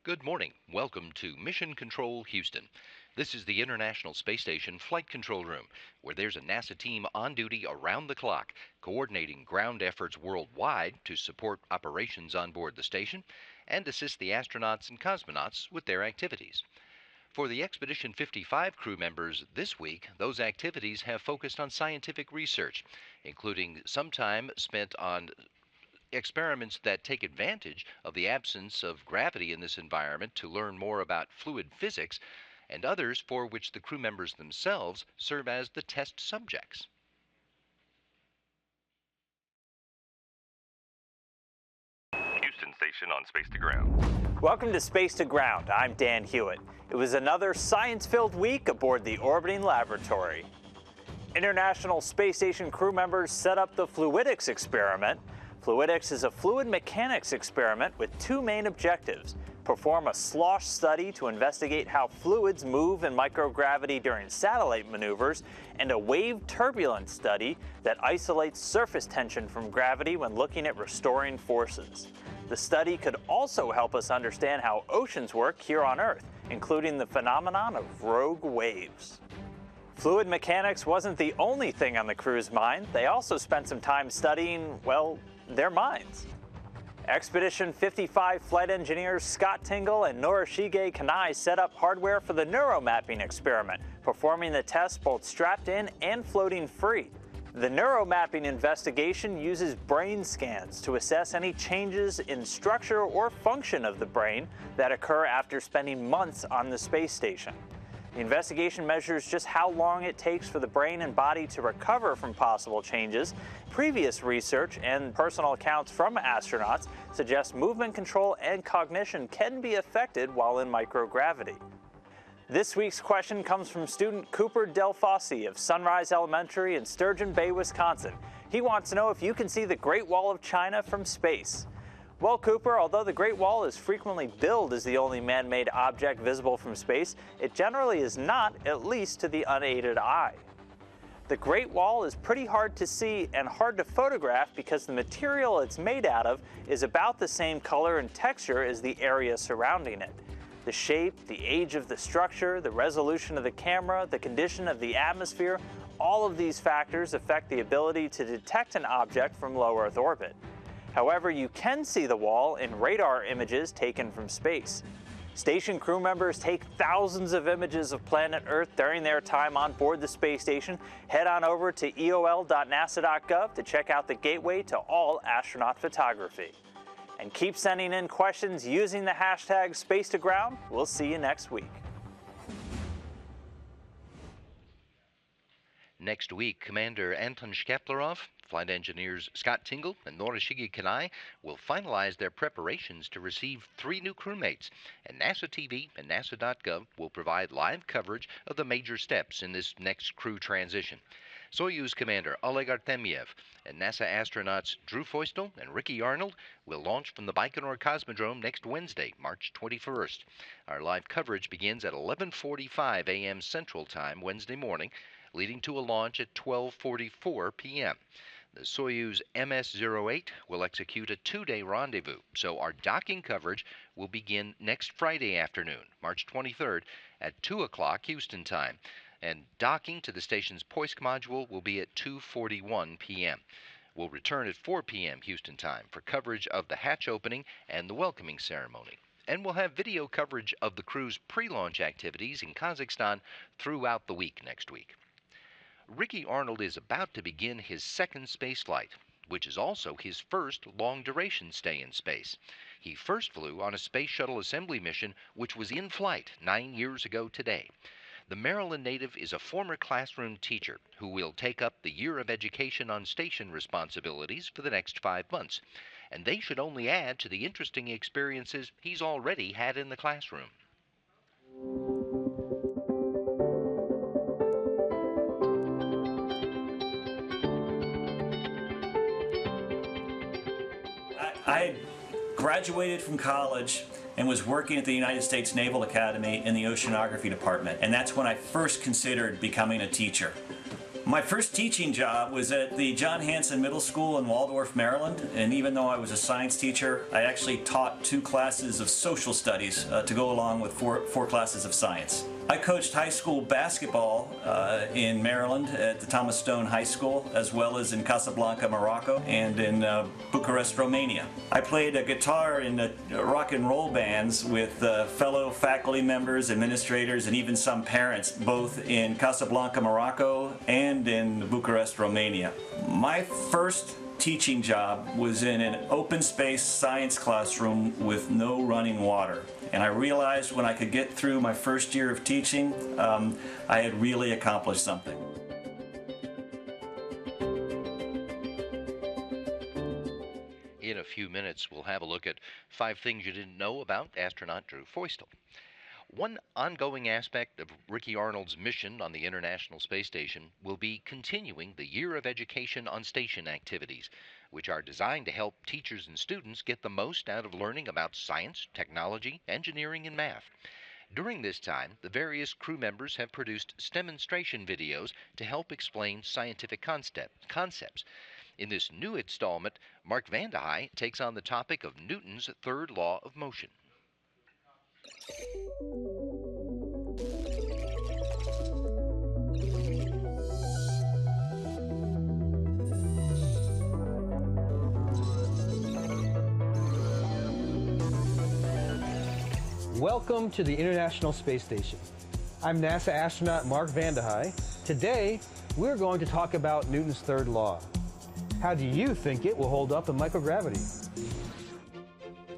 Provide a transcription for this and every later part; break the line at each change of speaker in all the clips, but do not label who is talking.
Good morning. Welcome to Mission Control Houston. This is the International Space Station Flight Control Room, where there's a NASA team on duty around the clock, coordinating ground efforts worldwide to support operations on board the station and assist the astronauts and cosmonauts with their activities. For the Expedition 55 crew members this week, those activities have focused on scientific research, including some time spent on experiments that take advantage of the absence of gravity in this environment to learn more about fluid physics, and others for which the crew members themselves serve as the test subjects.
Houston Station on Space to Ground.
Welcome to Space to Ground. I'm Dan Hewitt. It was another science-filled week aboard the orbiting laboratory. International Space Station crew members set up the Fluidics experiment. Fluidics is a fluid mechanics experiment with two main objectives: perform a slosh study to investigate how fluids move in microgravity during satellite maneuvers, and a wave turbulence study that isolates surface tension from gravity when looking at restoring forces. The study could also help us understand how oceans work here on Earth, including the phenomenon of rogue waves. Fluid mechanics wasn't the only thing on the crew's mind. They also spent some time studying, well, their minds. Expedition 55 flight engineers Scott Tingle and Norishige Kanai set up hardware for the neuromapping experiment, performing the tests both strapped in and floating free. The neuromapping investigation uses brain scans to assess any changes in structure or function of the brain that occur after spending months on the space station. The investigation measures just how long it takes for the brain and body to recover from possible changes. Previous research and personal accounts from astronauts suggest movement control and cognition can be affected while in microgravity. This week's question comes from student Cooper Del Fosse of Sunrise Elementary in Sturgeon Bay, Wisconsin. He wants to know if you can see the Great Wall of China from space. Well, Cooper, although the Great Wall is frequently billed as the only man-made object visible from space, it generally is not, at least to the unaided eye. The Great Wall is pretty hard to see and hard to photograph because the material it's made out of is about the same color and texture as the area surrounding it. The shape, the age of the structure, the resolution of the camera, the condition of the atmosphere, all of these factors affect the ability to detect an object from low Earth orbit. However, you can see the wall in radar images taken from space. Station crew members take thousands of images of planet Earth during their time on board the space station. Head on over to eol.nasa.gov to check out the gateway to all astronaut photography. And keep sending in questions using the hashtag #SpaceToGround. We'll see you next week.
Next week, Commander Anton Shkaplerov, flight engineers Scott Tingle and Norishige Kanai will finalize their preparations to receive 3 new crewmates, and NASA TV and NASA.gov will provide live coverage of the major steps in this next crew transition. Soyuz Commander Oleg Artemyev and NASA astronauts Drew Feustel and Ricky Arnold will launch from the Baikonur Cosmodrome next Wednesday, March 21st. Our live coverage begins at 11:45 a.m. Central Time Wednesday morning, leading to a launch at 12:44 p.m. The Soyuz MS-08 will execute a 2-day rendezvous, so our docking coverage will begin next Friday afternoon, March 23rd, at 2 o'clock Houston time, and docking to the station's Poisk module will be at 2:41 p.m. We'll return at 4 p.m. Houston time for coverage of the hatch opening and the welcoming ceremony. And we'll have video coverage of the crew's pre-launch activities in Kazakhstan throughout the week next week. Ricky Arnold is about to begin his second space flight, which is also his first long-duration stay in space. He first flew on a space shuttle assembly mission which was in flight 9 years ago today. The Maryland native is a former classroom teacher who will take up the year of education on station responsibilities for the next 5 months, and they should only add to the interesting experiences he's already had in the classroom.
I graduated from college and was working at the United States Naval Academy in the oceanography department, and that's when I first considered becoming a teacher. My first teaching job was at the John Hanson Middle School in Waldorf, Maryland, and even though I was a science teacher, I actually taught 2 classes of social studies to go along with four classes of science. I coached high school basketball in Maryland at the Thomas Stone High School, as well as in Casablanca, Morocco, and in Bucharest, Romania. I played a guitar in rock and roll bands with fellow faculty members, administrators, and even some parents, both in Casablanca, Morocco, and in Bucharest, Romania. My first teaching job was in an open space science classroom with no running water. And I realized when I could get through my first year of teaching, I had really accomplished something.
In a few minutes, we'll have a look at 5 things you didn't know about astronaut Drew Feustel. One ongoing aspect of Ricky Arnold's mission on the International Space Station will be continuing the Year of Education on Station activities, which are designed to help teachers and students get the most out of learning about science, technology, engineering, and math. During this time, the various crew members have produced demonstration videos to help explain scientific concepts. In this new installment, Mark Vandehei takes on the topic of Newton's third law of motion.
Welcome to the International Space Station. I'm NASA astronaut Mark Vandehei. Today, we're going to talk about Newton's third law. How do you think it will hold up in microgravity?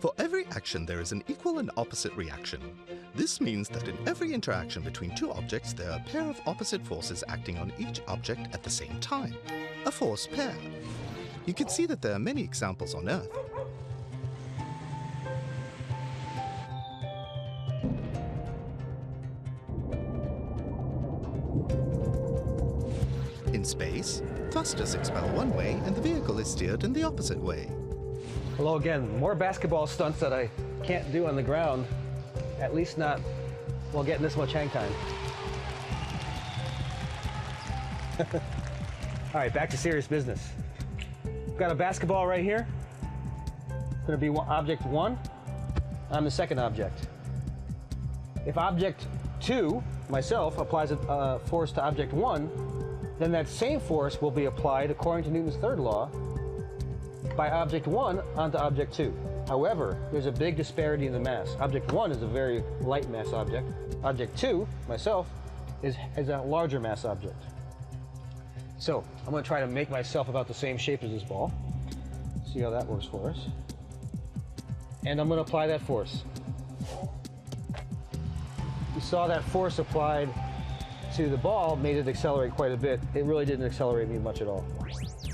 For every action, there is an equal and opposite reaction. This means that in every interaction between 2 objects, there are a pair of opposite forces acting on each object at the same time, a force pair. You can see that there are many examples on Earth. In space, thrusters expel one way and the vehicle is steered in the opposite way.
Hello again. More basketball stunts that I can't do on the ground, at least not while getting this much hang time. All right, back to serious business. Got a basketball right here. It's going to be object 1. I'm the second object. If object 2, myself, applies a force to object 1, then that same force will be applied according to Newton's third law by object 1 onto object 2. However, there's a big disparity in the mass. Object 1 is a very light mass object. Object 2, myself, is a larger mass object. So I'm going to try to make myself about the same shape as this ball. See how that works for us. And I'm going to apply that force. You saw that force applied to the ball made it accelerate quite a bit. It really didn't accelerate me much at all.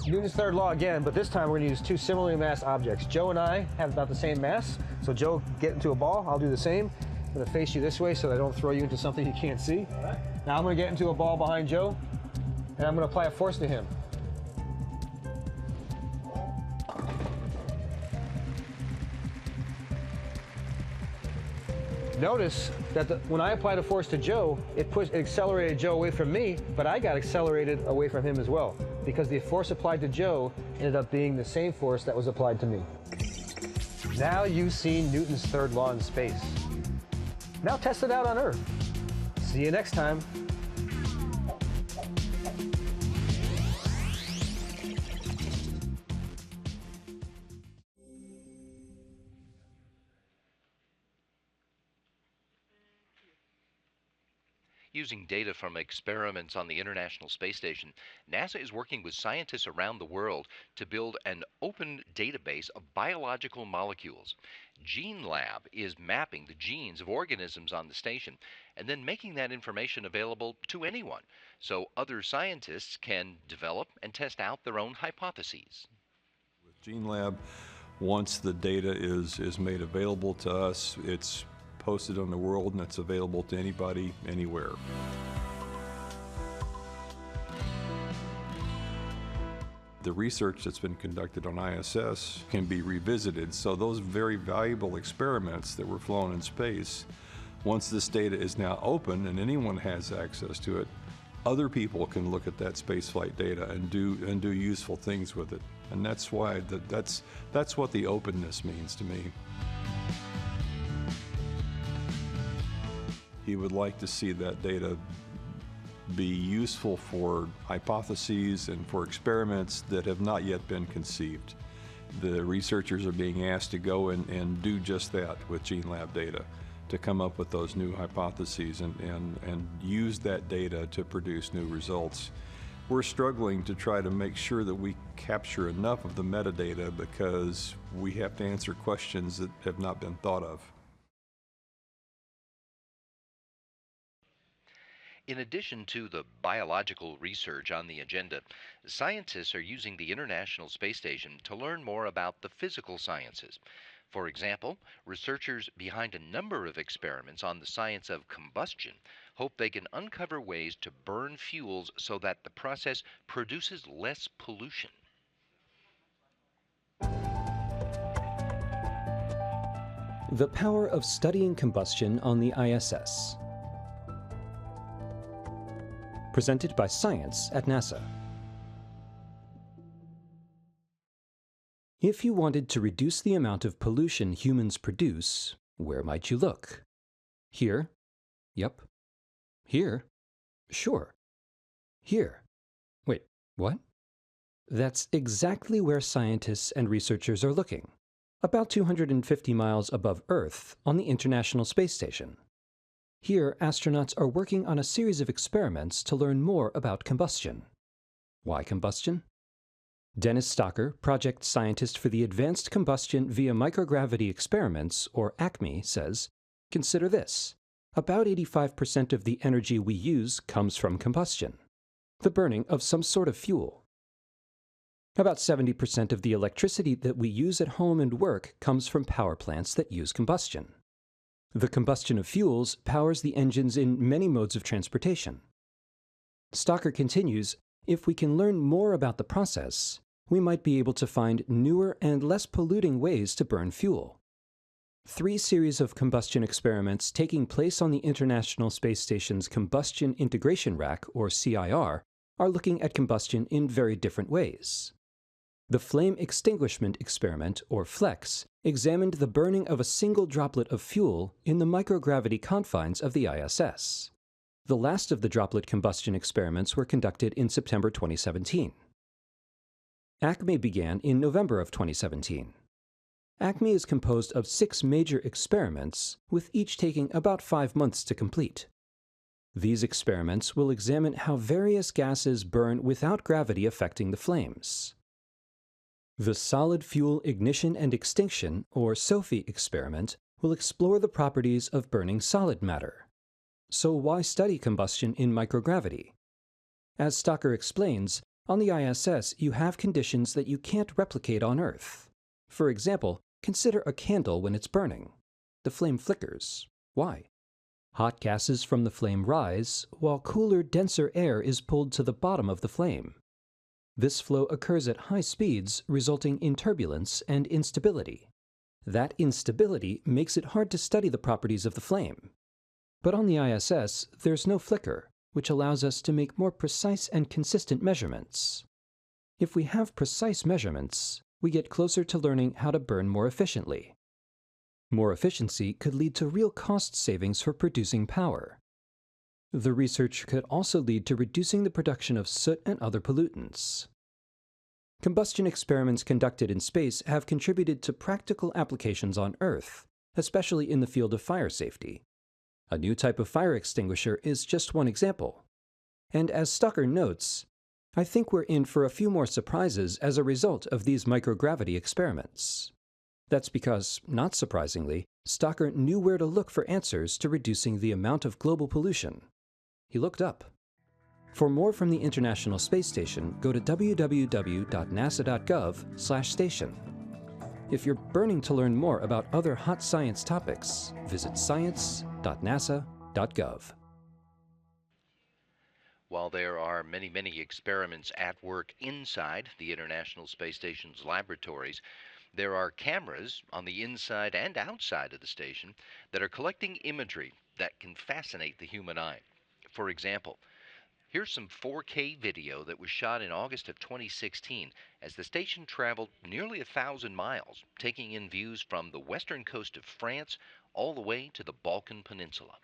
Newton's third law again, but this time we're going to use 2 similarly massed objects. Joe and I have about the same mass, so Joe, get into a ball. I'll do the same. I'm going to face you this way so that I don't throw you into something you can't see. Now I'm going to get into a ball behind Joe, and I'm going to apply a force to him. Notice that when I applied a force to Joe, it accelerated Joe away from me, but I got accelerated away from him as well, because the force applied to Joe ended up being the same force that was applied to me. Now you've seen Newton's third law in space. Now test it out on Earth. See you next time.
Using data from experiments on the International Space Station, NASA is working with scientists around the world to build an open database of biological molecules. GeneLab is mapping the genes of organisms on the station and then making that information available to anyone so other scientists can develop and test out their own hypotheses.
With GeneLab, once the data is made available to us, it's posted on the world and it's available to anybody, anywhere. The research that's been conducted on ISS can be revisited, so those very valuable experiments that were flown in space, once this data is now open and anyone has access to it, other people can look at that spaceflight data and do useful things with it. And that's why that's what the openness means to me. He would like to see that data be useful for hypotheses and for experiments that have not yet been conceived. The researchers are being asked to go and do just that with GeneLab data, to come up with those new hypotheses and use that data to produce new results. We're struggling to try to make sure that we capture enough of the metadata because we have to answer questions that have not been thought of.
In addition to the biological research on the agenda, scientists are using the International Space Station to learn more about the physical sciences. For example, researchers behind a number of experiments on the science of combustion hope they can uncover ways to burn fuels so that the process produces less pollution.
The power of studying combustion on the ISS. Presented by Science at NASA. If you wanted to reduce the amount of pollution humans produce, where might you look? Here? Yep. Here? Sure. Here. Wait, what? That's exactly where scientists and researchers are looking, about 250 miles above Earth on the International Space Station. Here, astronauts are working on a series of experiments to learn more about combustion. Why combustion? Dennis Stocker, project scientist for the Advanced Combustion via Microgravity Experiments, or ACME, says, consider this. About 85% of the energy we use comes from combustion, the burning of some sort of fuel. About 70% of the electricity that we use at home and work comes from power plants that use combustion. The combustion of fuels powers the engines in many modes of transportation. Stocker continues, if we can learn more about the process, we might be able to find newer and less polluting ways to burn fuel. 3 series of combustion experiments taking place on the International Space Station's Combustion Integration Rack, or CIR, are looking at combustion in very different ways. The Flame Extinguishment Experiment, or FLEX, examined the burning of a single droplet of fuel in the microgravity confines of the ISS. The last of the droplet combustion experiments were conducted in September 2017. ACME began in November of 2017. ACME is composed of 6 major experiments, with each taking about 5 months to complete. These experiments will examine how various gases burn without gravity affecting the flames. The Solid Fuel Ignition and Extinction, or SOFI experiment, will explore the properties of burning solid matter. So why study combustion in microgravity? As Stocker explains, on the ISS you have conditions that you can't replicate on Earth. For example, consider a candle when it's burning. The flame flickers. Why? Hot gases from the flame rise, while cooler, denser air is pulled to the bottom of the flame. This flow occurs at high speeds, resulting in turbulence and instability. That instability makes it hard to study the properties of the flame. But on the ISS, there's no flicker, which allows us to make more precise and consistent measurements. If we have precise measurements, we get closer to learning how to burn more efficiently. More efficiency could lead to real cost savings for producing power. The research could also lead to reducing the production of soot and other pollutants. Combustion experiments conducted in space have contributed to practical applications on Earth, especially in the field of fire safety. A new type of fire extinguisher is just one example. And as Stocker notes, I think we're in for a few more surprises as a result of these microgravity experiments. That's because, not surprisingly, Stocker knew where to look for answers to reducing the amount of global pollution. He looked up. For more from the International Space Station, go to www.nasa.gov/station. If you're burning to learn more about other hot science topics, visit science.nasa.gov.
While there are many, many experiments at work inside the International Space Station's laboratories, there are cameras on the inside and outside of the station that are collecting imagery that can fascinate the human eye. For example, Here's some 4K video that was shot in August of 2016 as the station traveled nearly 1,000 miles, taking in views from the western coast of France all the way to the Balkan Peninsula.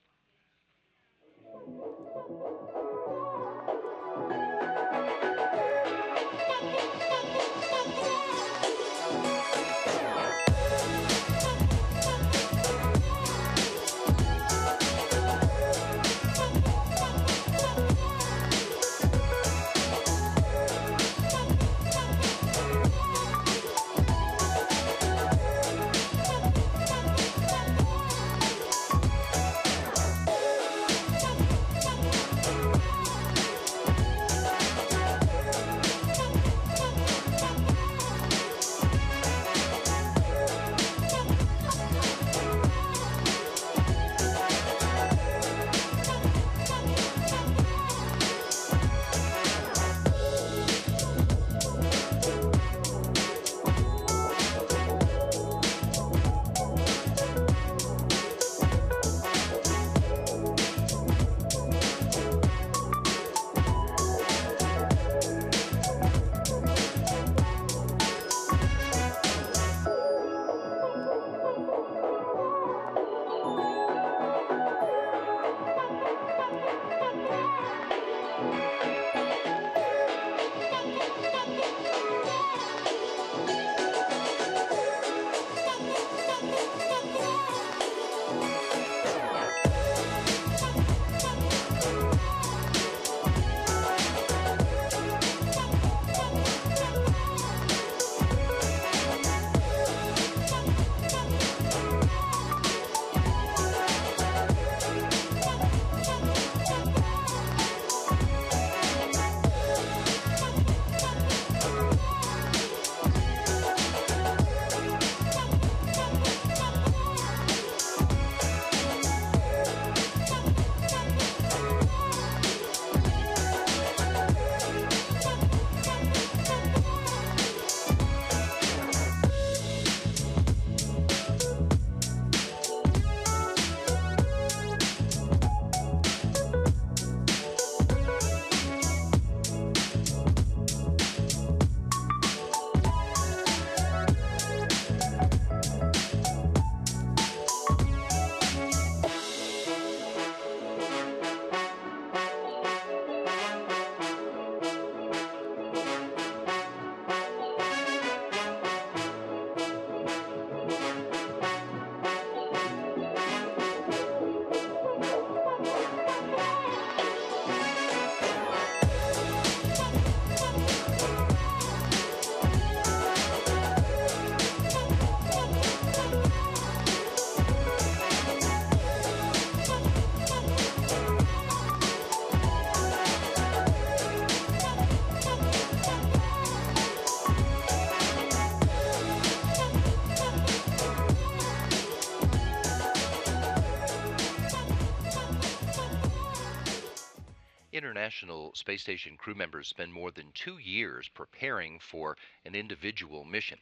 International Space Station crew members spend more than 2 years preparing for an individual mission.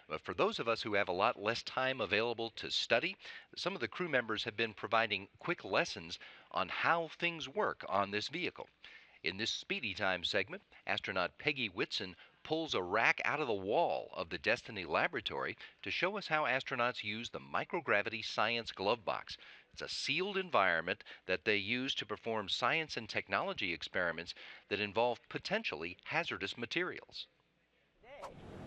But for those of us who have a lot less time available to study, some of the crew members have been providing quick lessons on how things work on this vehicle. In this Speedy Time segment, astronaut Peggy Whitson pulls a rack out of the wall of the Destiny laboratory to show us how astronauts use the microgravity science glove box. It's a sealed environment that they use to perform science and technology experiments that involve potentially hazardous materials.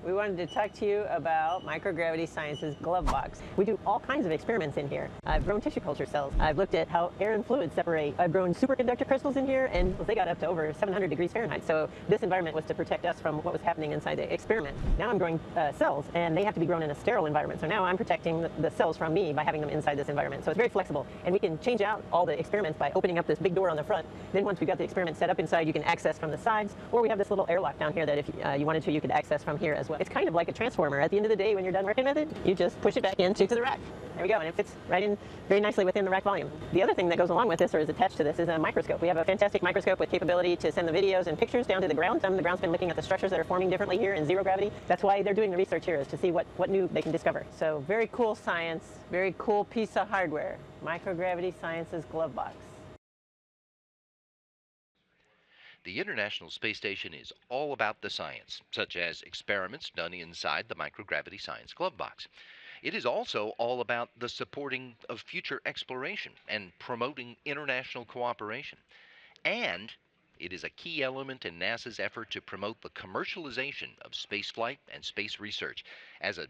We wanted to talk to you about Microgravity Science's glove box. We do all kinds of experiments in here. I've grown tissue culture cells. I've looked at how air and fluids separate. I've grown superconductor crystals in here, and they got up to over 700 degrees Fahrenheit. So this environment was to protect us from what was happening inside the experiment. Now I'm growing cells, and they have to be grown in a sterile environment. So now I'm protecting the cells from me by having them inside this environment. So it's very flexible, and we can change out all the experiments by opening up this big door on the front. Then once we've got the experiment set up inside, you can access from the sides, or we have this little airlock down here that if you wanted to, you could access from here as well. It's kind of like a transformer. At the end of the day, when you're done working with it, you just push it back into the rack. There we go, and it fits right in very nicely within the rack volume. The other thing that goes along with this, or is attached to this, is a microscope. We have a fantastic microscope with capability to send the videos and pictures down to the ground. The ground's been looking at the structures that are forming differently here in zero gravity. That's why they're doing the research here, is to see what new they can discover. So very cool science, very cool piece of hardware. Microgravity Science's glove box.
The International Space Station is all about the science, such as experiments done inside the microgravity science glove box. It is also all about the supporting of future exploration and promoting international cooperation. And it is a key element in NASA's effort to promote the commercialization of spaceflight and space research. As a